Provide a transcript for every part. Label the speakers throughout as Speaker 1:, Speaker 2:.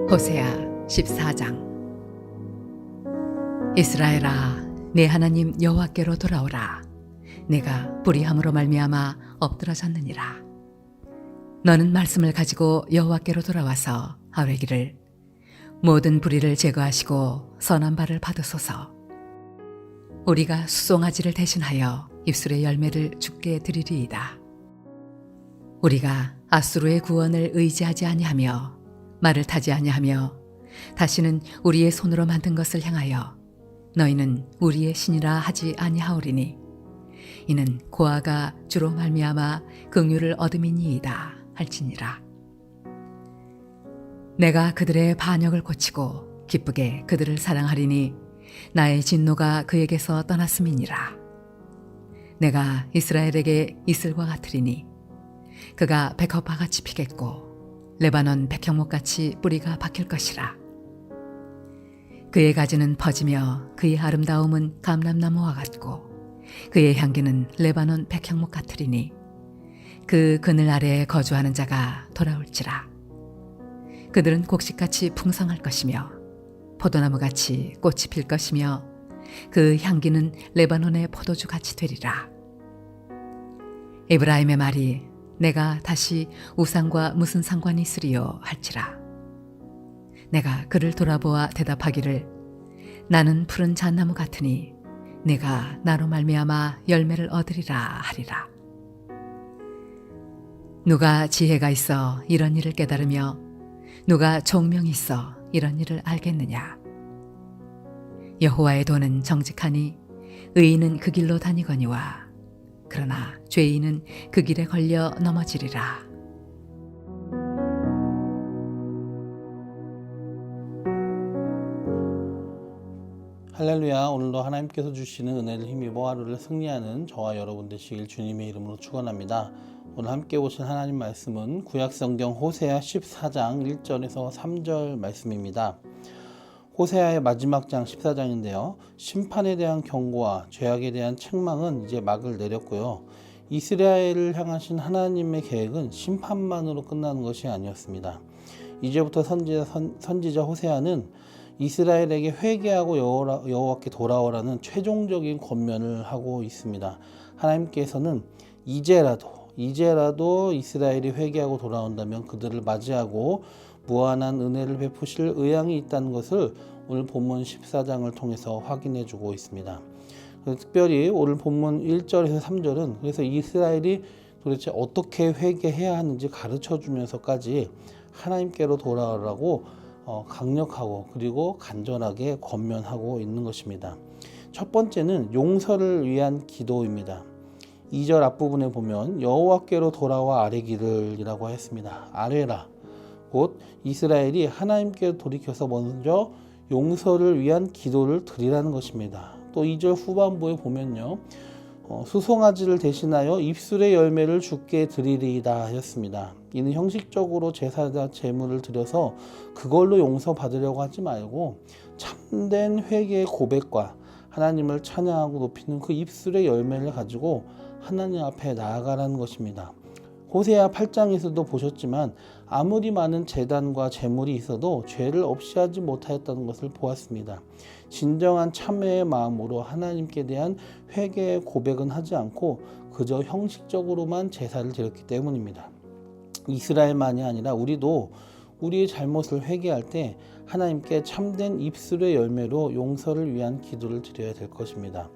Speaker 1: 호세아 14장. 이스라엘아, 내 하나님 여호와께로 돌아오라. 내가 불의함으로 말미암아 엎드러졌느니라. 너는 말씀을 가지고 여호와께로 돌아와서 아뢰기를, 모든 불의를 제거하시고 선한 바를 받으소서. 우리가 수송아지를 대신하여 입술의 열매를 주께 드리리이다. 우리가 아수르의 구원을 의지하지 아니하며 말을 타지 아니하며 다시는 우리의 손으로 만든 것을 향하여 너희는 우리의 신이라 하지 아니하오리니 이는 고아가 주로 말미암아 긍휼을 얻음이니이다 할지니라. 내가 그들의 반역을 고치고 기쁘게 그들을 사랑하리니 나의 진노가 그에게서 떠났음이니라. 내가 이스라엘에게 이슬과 같으리니 그가 백합화같이 피겠고 레바논 백향목같이 뿌리가 박힐 것이라. 그의 가지는 퍼지며 그의 아름다움은 감람나무와 같고 그의 향기는 레바논 백향목 같으리니 그 그늘 아래에 거주하는 자가 돌아올지라. 그들은 곡식같이 풍성할 것이며 포도나무같이 꽃이 필 것이며 그 향기는 레바논의 포도주같이 되리라. 에브라임의 말이 내가 다시 우상과 무슨 상관이 있으리요 할지라. 내가 그를 돌아보아 대답하기를, 나는 푸른 잣나무 같으니 내가 나로 말미암아 열매를 얻으리라 하리라. 누가 지혜가 있어 이런 일을 깨달으며 누가 총명이 있어 이런 일을 알겠느냐. 여호와의 도는 정직하니 의인은 그 길로 다니거니와 그러나 죄인은 그 길에 걸려 넘어지리라.
Speaker 2: 할렐루야. 오늘도 하나님께서 주시는 은혜를 힘입어 하루를 승리하는 저와 여러분 되시길 주님의 이름으로 축원합니다. 오늘 함께 보실 하나님 말씀은 구약성경 호세아 14장 1절에서 3절 말씀입니다. 호세아의 마지막 장 14장인데요. 심판에 대한 경고와 죄악에 대한 책망은 이제 막을 내렸고요. 이스라엘을 향하신 하나님의 계획은 심판만으로 끝나는 것이 아니었습니다. 이제부터 선지자 호세아는 이스라엘에게 회개하고 여호와께 돌아오라는 최종적인 권면을 하고 있습니다. 하나님께서는 이제라도 이스라엘이 회개하고 돌아온다면 그들을 맞이하고 무한한 은혜를 베푸실 의향이 있다는 것을 오늘 본문 14장을 통해서 확인해 주고 있습니다. 특별히 오늘 본문 1절에서 3절은 그래서 이스라엘이 도대체 어떻게 회개해야 하는지 가르쳐 주면서까지 하나님께로 돌아오라고 강력하고 그리고 간절하게 권면하고 있는 것입니다. 첫 번째는 용서를 위한 기도입니다. 2절 앞부분에 보면 여호와께로 돌아와 아뢰기를 이라고 했습니다. 아뢰라. 곧 이스라엘이 하나님께 돌이켜서 먼저 용서를 위한 기도를 드리라는 것입니다. 또 2절 후반부에 보면요. 수송아지를 대신하여 입술의 열매를 주께 드리리이다 하였습니다. 이는 형식적으로 제사자 제물을 드려서 그걸로 용서받으려고 하지 말고 참된 회개의 고백과 하나님을 찬양하고 높이는 그 입술의 열매를 가지고 하나님 앞에 나아가라는 것입니다. 호세아 8장에서도 보셨지만 아무리 많은 제단과 제물이 있어도 죄를 없이 하지 못하였다는 것을 보았습니다. 진정한 참회의 마음으로 하나님께 대한 회개의 고백은 하지 않고 그저 형식적으로만 제사를 드렸기 때문입니다. 이스라엘만이 아니라 우리도 우리의 잘못을 회개할 때 하나님께 참된 입술의 열매로 용서를 위한 기도를 드려야 될 것입니다.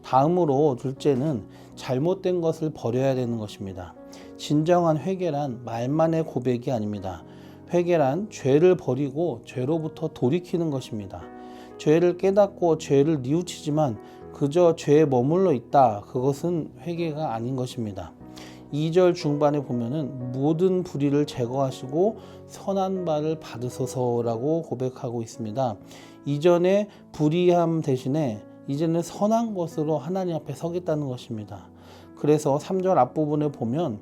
Speaker 2: 다음으로 둘째는 잘못된 것을 버려야 되는 것입니다. 진정한 회개란 말만의 고백이 아닙니다. 회개란 죄를 버리고 죄로부터 돌이키는 것입니다. 죄를 깨닫고 죄를 뉘우치지만 그저 죄에 머물러 있다. 그것은 회개가 아닌 것입니다. 2절 중반에 보면은 모든 불의를 제거하시고 선한 바를 받으소서라고 고백하고 있습니다. 이전에 불의함 대신에 이제는 선한 것으로 하나님 앞에 서겠다는 것입니다. 그래서 3절 앞부분에 보면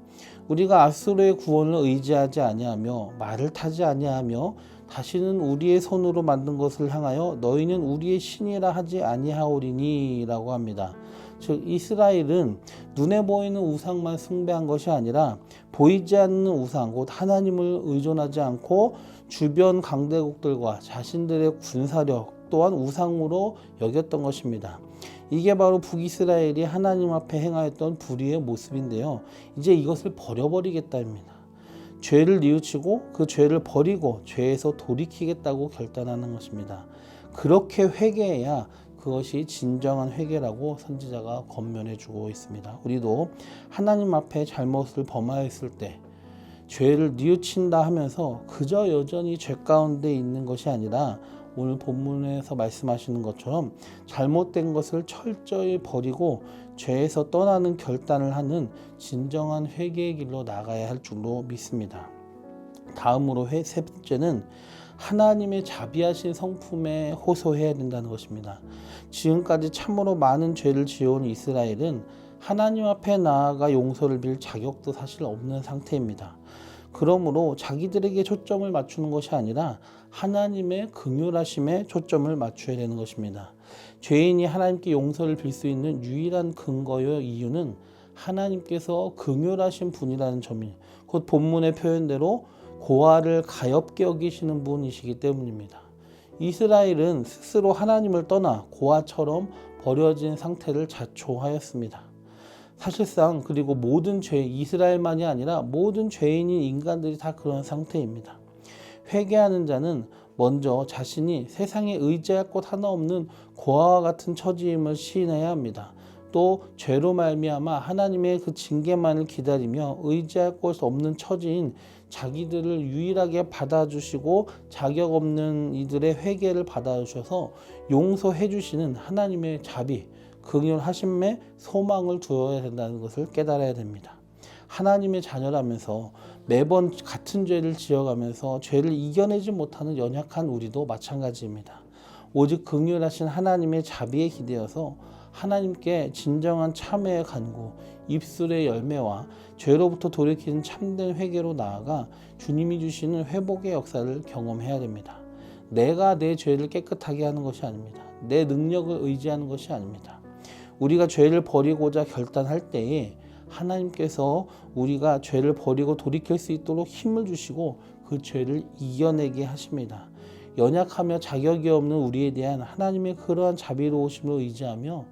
Speaker 2: 우리가 아수르의 구원을 의지하지 아니하며 말을 타지 아니하며 다시는 우리의 손으로 만든 것을 향하여 너희는 우리의 신이라 하지 아니하오리니 라고 합니다. 즉 이스라엘은 눈에 보이는 우상만 숭배한 것이 아니라 보이지 않는 우상 곧 하나님을 의존하지 않고 주변 강대국들과 자신들의 군사력 또한 우상으로 여겼던 것입니다. 이게 바로 북이스라엘이 하나님 앞에 행하였던 불의의 모습인데요. 이제 이것을 버려버리겠다입니다. 죄를 뉘우치고 그 죄를 버리고 죄에서 돌이키겠다고 결단하는 것입니다. 그렇게 회개해야 그것이 진정한 회개라고 선지자가 권면해 주고 있습니다. 우리도 하나님 앞에 잘못을 범하였을 때 죄를 뉘우친다 하면서 그저 여전히 죄 가운데 있는 것이 아니라 오늘 본문에서 말씀하시는 것처럼 잘못된 것을 철저히 버리고 죄에서 떠나는 결단을 하는 진정한 회개의 길로 나가야 할 줄로 믿습니다. 다음으로 세 번째는 하나님의 자비하신 성품에 호소해야 된다는 것입니다. 지금까지 참으로 많은 죄를 지어온 이스라엘은 하나님 앞에 나아가 용서를 빌 자격도 사실 없는 상태입니다. 그러므로 자기들에게 초점을 맞추는 것이 아니라 하나님의 긍휼하심에 초점을 맞춰야 되는 것입니다. 죄인이 하나님께 용서를 빌 수 있는 유일한 근거요 이유는 하나님께서 긍휼하신 분이라는 점이 곧 본문의 표현대로 고아를 가엾게 여기시는 분이시기 때문입니다. 이스라엘은 스스로 하나님을 떠나 고아처럼 버려진 상태를 자초하였습니다. 사실상 그리고 모든 이스라엘만이 아니라 모든 죄인인 인간들이 다 그런 상태입니다. 회개하는 자는 먼저 자신이 세상에 의지할 곳 하나 없는 고아와 같은 처지임을 시인해야 합니다. 또 죄로 말미암아 하나님의 그 징계만을 기다리며 의지할 곳 없는 처지인 자기들을 유일하게 받아주시고 자격 없는 이들의 회개를 받아주셔서 용서해 주시는 하나님의 자비, 긍휼하심에 소망을 두어야 된다는 것을 깨달아야 됩니다. 하나님의 자녀라면서 매번 같은 죄를 지어가면서 죄를 이겨내지 못하는 연약한 우리도 마찬가지입니다. 오직 긍휼하신 하나님의 자비에 기대어서 하나님께 진정한 참회의 간구, 입술의 열매와 죄로부터 돌이키는 참된 회개로 나아가 주님이 주시는 회복의 역사를 경험해야 됩니다. 내가 내 죄를 깨끗하게 하는 것이 아닙니다. 내 능력을 의지하는 것이 아닙니다. 우리가 죄를 버리고자 결단할 때에 하나님께서 우리가 죄를 버리고 돌이킬 수 있도록 힘을 주시고 그 죄를 이겨내게 하십니다. 연약하며 자격이 없는 우리에 대한 하나님의 그러한 자비로우심을 의지하며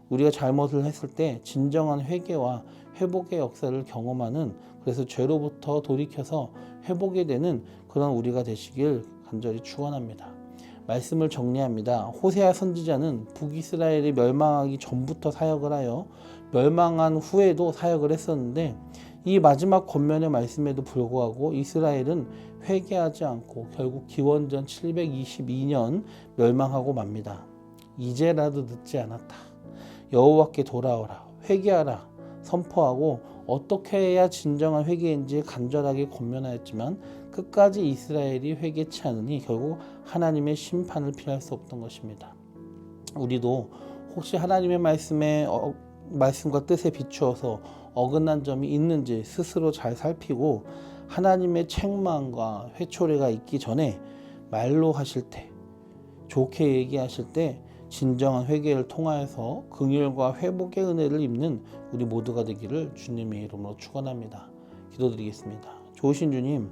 Speaker 2: 우리가 잘못을 했을 때 진정한 회개와 회복의 역사를 경험하는, 그래서 죄로부터 돌이켜서 회복이 되는 그런 우리가 되시길 간절히 축원합니다. 말씀을 정리합니다. 호세아 선지자는 북이스라엘이 멸망하기 전부터 사역을 하여 멸망한 후에도 사역을 했었는데 이 마지막 권면의 말씀에도 불구하고 이스라엘은 회개하지 않고 결국 기원전 722년 멸망하고 맙니다. 이제라도 늦지 않았다. 여호와께 돌아오라. 회개하라. 선포하고 어떻게 해야 진정한 회개인지 간절하게 권면하였지만 끝까지 이스라엘이 회개치 않으니 결국 하나님의 심판을 피할 수 없던 것입니다. 우리도 혹시 하나님의 말씀과 뜻에 비추어서 어긋난 점이 있는지 스스로 잘 살피고 하나님의 책망과 회초리가 있기 전에 말로 하실 때, 좋게 얘기하실 때 진정한 회개를 통하여서 긍휼과 회복의 은혜를 입는 우리 모두가 되기를 주님의 이름으로 축원합니다. 기도드리겠습니다. 좋으신 주님,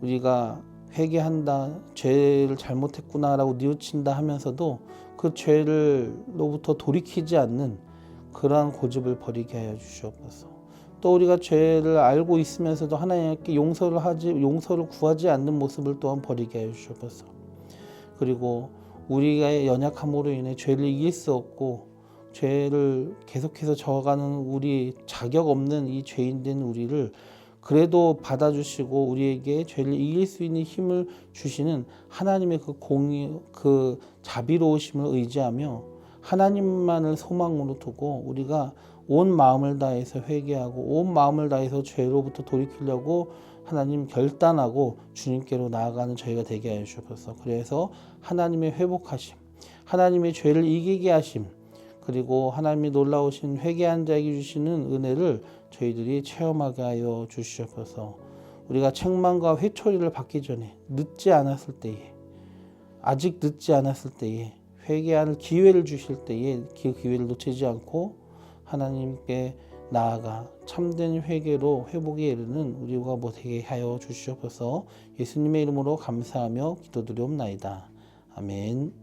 Speaker 2: 우리가 회개한다, 죄를 잘못했구나라고 뉘우친다 하면서도 그 죄를로부터 돌이키지 않는 그러한 고집을 버리게 하여 주시옵소서. 또 우리가 죄를 알고 있으면서도 하나님께 용서를 구하지 않는 모습을 또한 버리게 하여 주시옵소서. 그리고 우리가 연약함으로 인해 죄를 이길 수 없고 죄를 계속해서 저어가는 우리 자격 없는 이 죄인된 우리를 그래도 받아주시고 우리에게 죄를 이길 수 있는 힘을 주시는 하나님의 그 자비로우심을 의지하며 하나님만을 소망으로 두고 우리가 온 마음을 다해서 회개하고 온 마음을 다해서 죄로부터 돌이키려고 하나님 결단하고 주님께로 나아가는 저희가 되게 하여 주옵소서. 그래서 하나님의 회복하심, 하나님의 죄를 이기게 하심, 그리고 하나님이 놀라우신 회개한 자에게 주시는 은혜를 저희들이 체험하게 하여 주시옵소서. 우리가 책망과 회초리를 받기 전에 아직 늦지 않았을 때에 회개할 기회를 주실 때에 그 기회를 놓치지 않고 하나님께 나아가 참된 회개로 회복에 이르는 우리가 되게 하여 주시옵소서. 예수님의 이름으로 감사하며 기도드리옵나이다. 아멘.